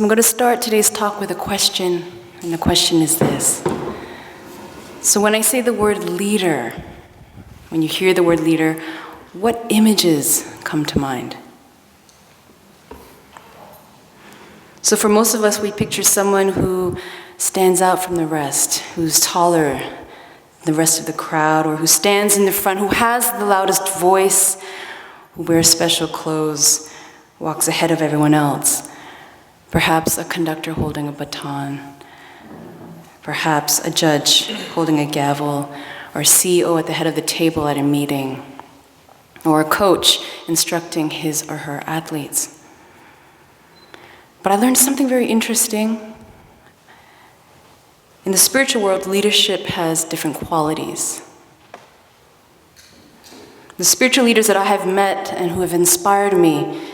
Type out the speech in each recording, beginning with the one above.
So I'm going to start today's talk with a question, and the question is this. So when I say the word leader, when you hear the word leader, what images come to mind? So for most of us, we picture someone who stands out from the rest, who's taller than the rest of the crowd, or who stands in the front, who has the loudest voice, who wears special clothes, walks ahead of everyone else. Perhaps a conductor holding a baton, perhaps a judge holding a gavel, or a CEO at the head of the table at a meeting, or a coach instructing his or her athletes. But I learned something very interesting. In the spiritual world, leadership has different qualities. The spiritual leaders that I have met and who have inspired me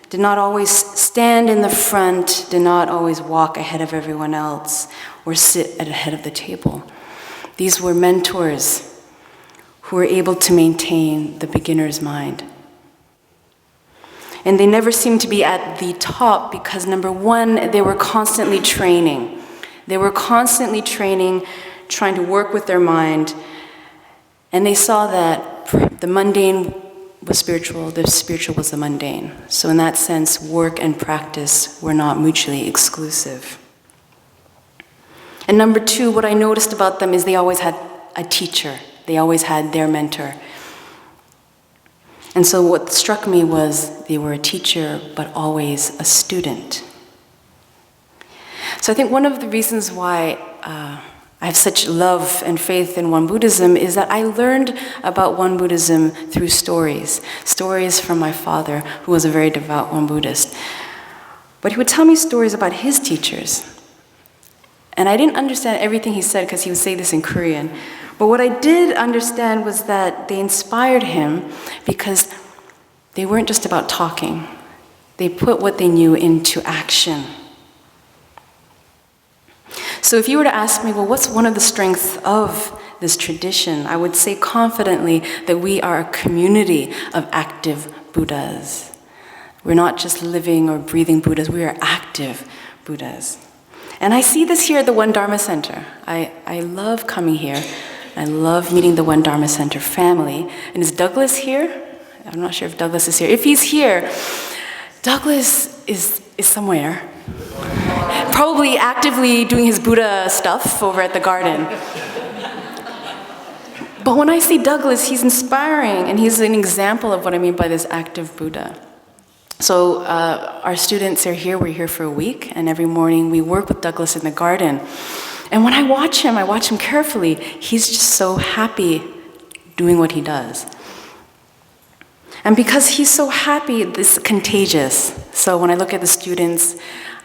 did not always stand in the front, did not always walk ahead of everyone else, or sit at the head of the table. These were mentors who were able to maintain the beginner's mind. And they never seemed to be at the top because, number one, they were constantly training. They were constantly training, trying to work with their mind, and they saw that the mundane was spiritual, the spiritual was the mundane. So in that sense, work and practice were not mutually exclusive. And number two, what I noticed about them is they always had a teacher. They always had their mentor. And so what struck me was they were a teacher, but always a student. So I think one of the reasons why I have such love and faith in Won Buddhism is that I learned about Won Buddhism through stories from my father, who was a very devout Won Buddhist. But he would tell me stories about his teachers. And I didn't understand everything he said because he would say this in Korean. But what I did understand was that they inspired him because they weren't just about talking. They put what they knew into action. So if you were to ask me, well, what's one of the strengths of this tradition? I would say confidently that we are a community of active Buddhas. We're not just living or breathing Buddhas, we are active Buddhas. And I see this here at the One Dharma Center. I love coming here. I love meeting the One Dharma Center family. And is Douglas here? I'm not sure if Douglas is here. If he's here, Douglas is somewhere. Probably actively doing his Buddha stuff over at the garden. But when I see Douglas, he's inspiring, and he's an example of what I mean by this active Buddha. So our students are here, we're here for a week, and every morning we work with Douglas in the garden. And when I watch him carefully, he's just so happy doing what he does. And because he's so happy, this is contagious. So when I look at the students,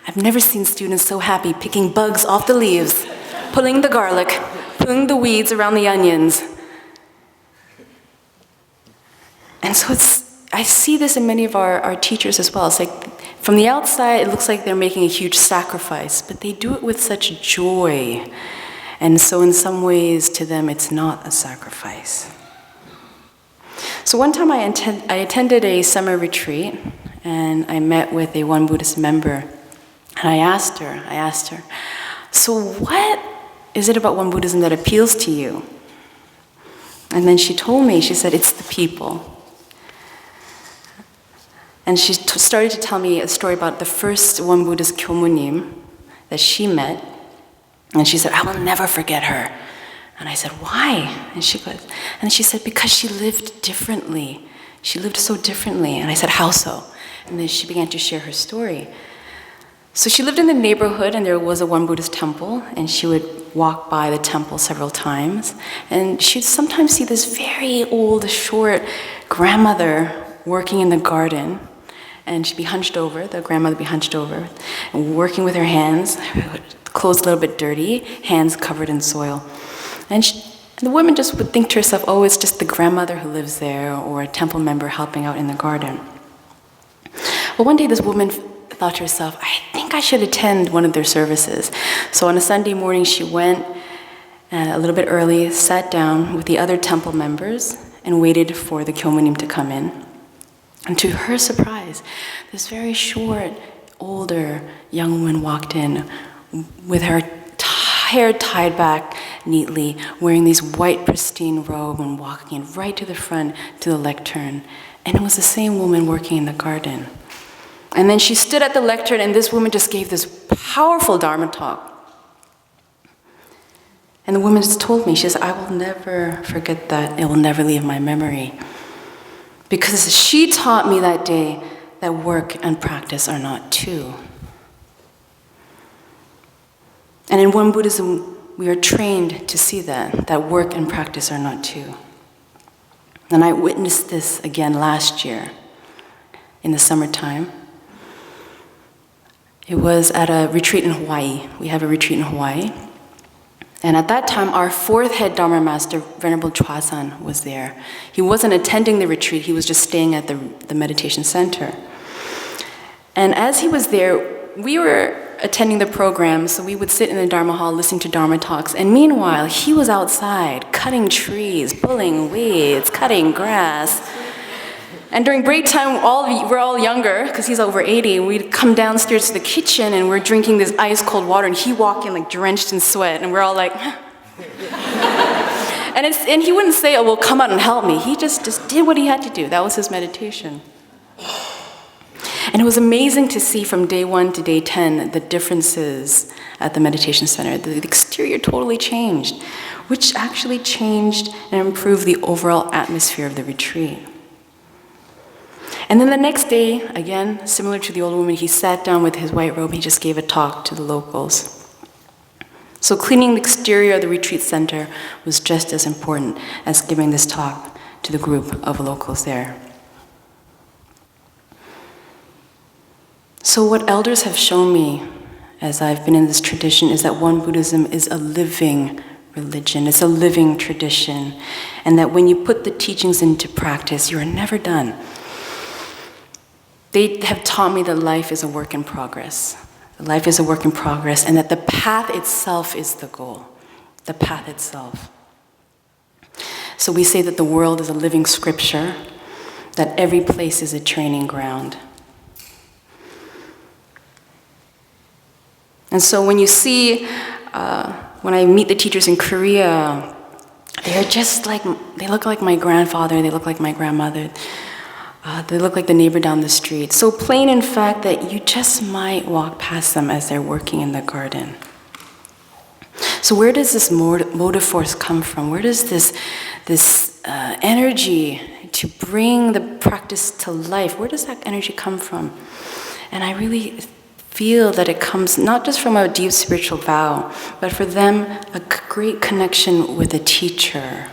I've never seen students so happy picking bugs off the leaves, pulling the garlic, pulling the weeds around the onions. And so I see this in many of our teachers as well. It's like, from the outside, it looks like they're making a huge sacrifice, but they do it with such joy. And so in some ways, to them, it's not a sacrifice. So one time I attended a summer retreat, and I met with a Won Buddhist member. And I asked her, so what is it about Won Buddhism that appeals to you? And then she told me, she said, it's the people. And she started to tell me a story about the first Won Buddhist Kyomunim that she met. And she said, I will never forget her. And I said, why? And she said, because she lived differently. She lived so differently. And I said, how so? And then she began to share her story. So she lived in the neighborhood, and there was a Won Buddhist temple, and she would walk by the temple several times. And she'd sometimes see this very old, short grandmother working in the garden. And she'd be hunched over, the grandmother would be hunched over, and working with her hands, clothes a little bit dirty, hands covered in soil. And the woman just would think to herself, oh, it's just the grandmother who lives there, or a temple member helping out in the garden. Well, one day this woman thought to herself, I think I should attend one of their services. So on a Sunday morning, she went a little bit early, sat down with the other temple members, and waited for the Kyomunim to come in. And to her surprise, this very short older young woman walked in with her hair tied back neatly, wearing these white pristine robe and walking in right to the front to the lectern. And it was the same woman working in the garden. And then she stood at the lectern, and this woman just gave this powerful Dharma talk. And the woman just told me, she says, I will never forget that. It will never leave my memory. Because she taught me that day that work and practice are not two. And in Won Buddhism, we are trained to see that work and practice are not two. And I witnessed this again last year in the summertime. It was at a retreat in Hawaii. We have a retreat in Hawaii. And at that time, our fourth head Dharma master, Venerable Chwasan, was there. He wasn't attending the retreat, he was just staying at the meditation center. And as he was there, we were attending the program, so we would sit in the Dharma hall listening to Dharma talks. And meanwhile, he was outside cutting trees, pulling weeds, cutting grass. And during break time, we're all younger, because he's over 80, we'd come downstairs to the kitchen and we're drinking this ice cold water, and he walked in like drenched in sweat, and we're all like, and he wouldn't say, oh, well, come out and help me. He just did what he had to do. That was his meditation. And it was amazing to see from day 1 to day 10 the differences at the meditation center. The exterior totally changed, which actually changed and improved the overall atmosphere of the retreat. And then the next day, again, similar to the old woman, he sat down with his white robe, he just gave a talk to the locals. So cleaning the exterior of the retreat center was just as important as giving this talk to the group of locals there. So what elders have shown me as I've been in this tradition is that Won Buddhism is a living religion, it's a living tradition, and that when you put the teachings into practice, you are never done. They have taught me that life is a work in progress. Life is a work in progress, and that the path itself is the goal. The path itself. So we say that the world is a living scripture, that every place is a training ground. And so when you see, when I meet the teachers in Korea, they're just like, they look like my grandfather, they look like my grandmother. They look like the neighbor down the street. So plain in fact that you just might walk past them as they're working in the garden. So where does this motive force come from? Where does this energy to bring the practice to life, where does that energy come from? And I really feel that it comes not just from a deep spiritual vow, but for them, a great connection with a teacher.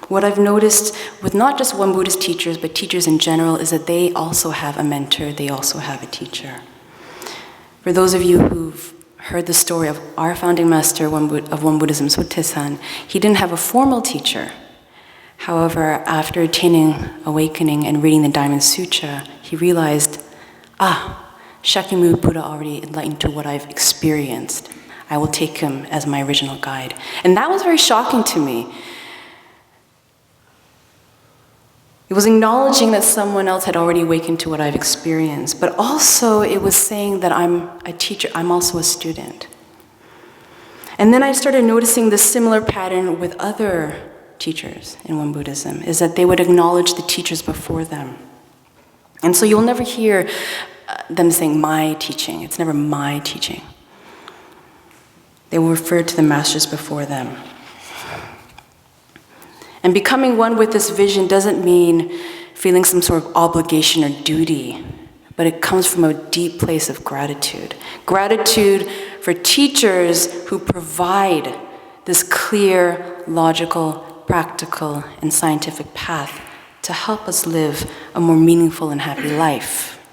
What I've noticed with not just Won Buddhist teachers, but teachers in general, is that they also have a mentor, they also have a teacher. For those of you who've heard the story of our founding master of Won Buddhism, Sotaesan, he didn't have a formal teacher. However, after attaining awakening and reading the Diamond Sutra, he realized, Shakyamuni Buddha already enlightened to what I've experienced. I will take him as my original guide. And that was very shocking to me. It was acknowledging that someone else had already awakened to what I've experienced, but also it was saying that I'm a teacher, I'm also a student. And then I started noticing this similar pattern with other teachers in Won Buddhism, is that they would acknowledge the teachers before them. And so you'll never hear them saying, my teaching. It's never my teaching. They will refer to the masters before them. And becoming one with this vision doesn't mean feeling some sort of obligation or duty, but it comes from a deep place of gratitude. Gratitude for teachers who provide this clear, logical, practical, and scientific path to help us live a more meaningful and happy life.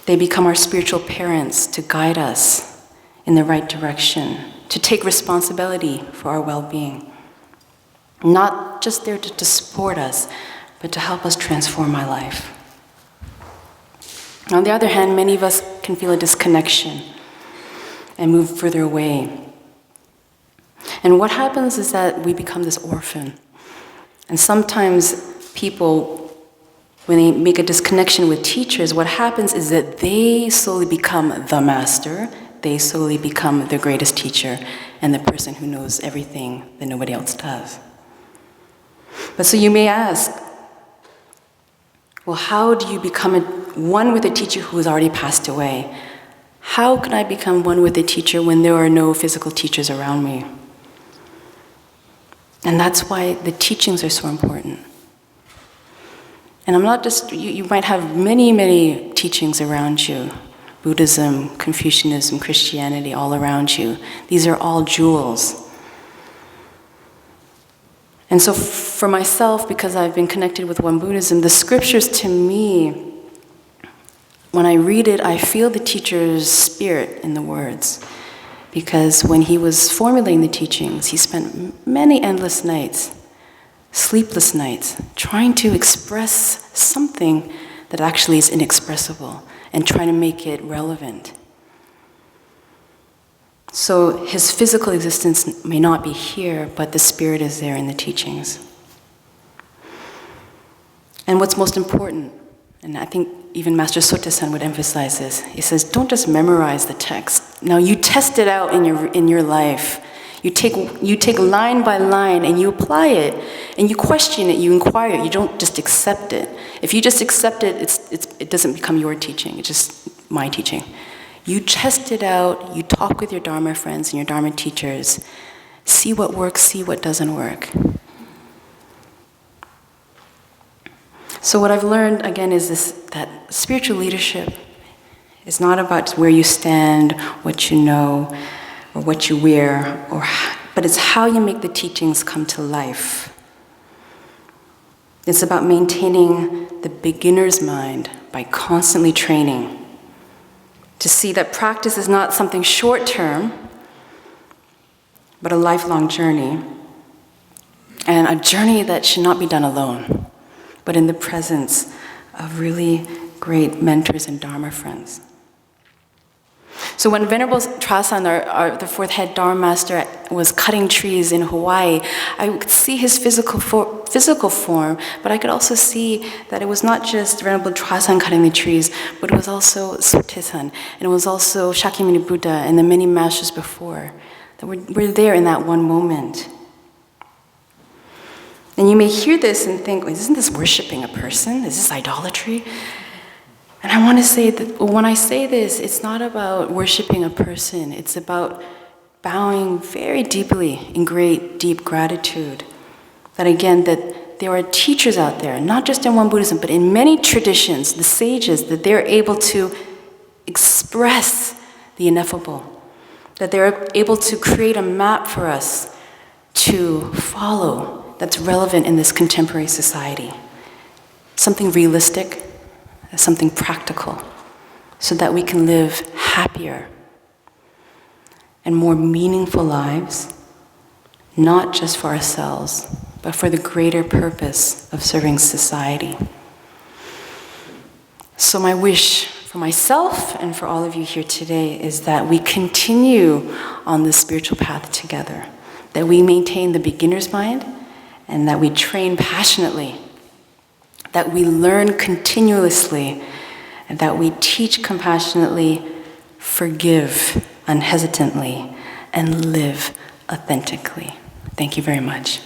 They become our spiritual parents to guide us in the right direction, to take responsibility for our well-being. Not just there to support us, but to help us transform our life. On the other hand, many of us can feel a disconnection and move further away. And what happens is that we become this orphan. And sometimes people when they make a disconnection with teachers, what happens is that they slowly become the master, they slowly become the greatest teacher, and the person who knows everything that nobody else does. But so you may ask, well, how do you become one with a teacher who has already passed away? How can I become one with a teacher when there are no physical teachers around me? And that's why the teachings are so important. And I'm not just, you might have many, many teachings around you. Buddhism, Confucianism, Christianity, all around you. These are all jewels. And so for myself, because I've been connected with One Buddhism, the scriptures to me, when I read it, I feel the teacher's spirit in the words. Because when he was formulating the teachings, he spent many endless nights, sleepless nights, trying to express something that actually is inexpressible and trying to make it relevant. So his physical existence may not be here, but the spirit is there in the teachings. And what's most important, and I think even Master Sotasan would emphasize this, he says, don't just memorize the text. Now you test it out in your life. You take line by line and you apply it, and you question it, you inquire it, you don't just accept it. If you just accept it, it doesn't become your teaching, it's just my teaching. You test it out, you talk with your Dharma friends and your Dharma teachers, see what works, see what doesn't work. So what I've learned, again, is this, that spiritual leadership is not about where you stand, what you know, or what you wear, but it's how you make the teachings come to life. It's about maintaining the beginner's mind by constantly training to see that practice is not something short-term, but a lifelong journey, and a journey that should not be done alone, but in the presence of really great mentors and Dharma friends. So when Venerable Trasan, the fourth head Dharma master, was cutting trees in Hawaii, I could see his physical form, but I could also see that it was not just Venerable Trasan cutting the trees, but it was also Sotasan, and it was also Shakyamuni Buddha and the many masters before that were there in that one moment. And you may hear this and think, isn't this worshiping a person? Is this idolatry? And I want to say that when I say this, it's not about worshiping a person. It's about bowing very deeply in great, deep gratitude. That again, that there are teachers out there, not just in One Buddhism, but in many traditions, the sages, that they're able to express the ineffable. That they're able to create a map for us to follow that's relevant in this contemporary society. Something realistic, something practical, so that we can live happier and more meaningful lives, not just for ourselves, but for the greater purpose of serving society. So my wish for myself and for all of you here today is that we continue on this spiritual path together, that we maintain the beginner's mind, and that we train passionately, that we learn continuously, and that we teach compassionately, forgive unhesitantly, and live authentically. Thank you very much.